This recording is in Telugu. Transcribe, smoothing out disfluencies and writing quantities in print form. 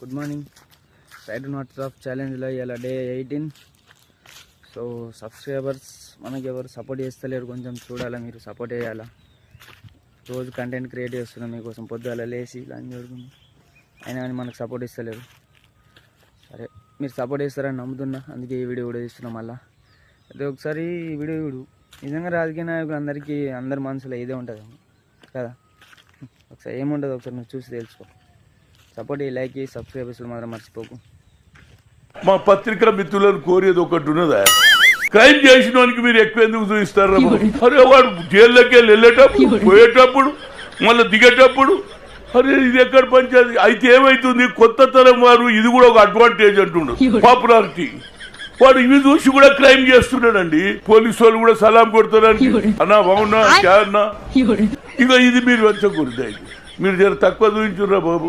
Good morning. Side knots of ఛాలెంజ్లో ఇలా డే 18. సో సబ్స్క్రైబర్స్ మనకి ఎవరు సపోర్ట్ చేస్తలేరు, కొంచెం చూడాలా, మీరు సపోర్ట్ చేయాలా. రోజు కంటెంట్ క్రియేట్ చేస్తున్నాం మీకోసం, పొద్దుగాల లేచి లంచ్ చేసుకుని, అయినా కానీ మనకు సపోర్ట్ ఇస్తలేరు. సరే, మీరు సపోర్ట్ చేస్తారని నమ్ముతున్నా, అందుకే ఈ వీడియో కూడా తీస్తున్నాం. మళ్ళీ అదే ఒకసారి ఈ వీడియో చూడు. నిజంగా రాజకీయ నాయకులు అందరి మనసులో ఇదే ఉంటుంది కదా. ఒకసారి ఏముంటుంది ఒకసారి నువ్వు చూసి తెలుసుకో. సపోర్ట్ లైక్ చేసి సబ్స్క్రైబర్స్ మాత్రం మర్చిపోకు. మా పత్రికల మిత్రులను కోరేది ఒకటి ఉన్నదా, క్రైమ్ చేసిన వానికి మీరు ఎక్కువ ఎందుకు చూపిస్తారు? అరే వాడు జైల్లోకి వెళ్ళేటప్పుడు, పోయేటప్పుడు, మళ్ళీ దిగేటప్పుడు, అరే ఇది ఎక్కడ పంచాది. అయితే ఏమైతుంది, కొత్త తరం వారు ఇది కూడా ఒక అడ్వాంటేజ్ అంటుండు, పాపులారిటీ. వాడు ఇవి చూసి కూడా క్రైమ్ చేస్తున్నాడండి. పోలీసు వాళ్ళు కూడా సలాం కొడతారని అన్నా బాగున్నా అన్నా. ఇక ఇది మీరు వచ్చకూడదు, మీరు జర తక్కువ చూపించుర్రా బాబు.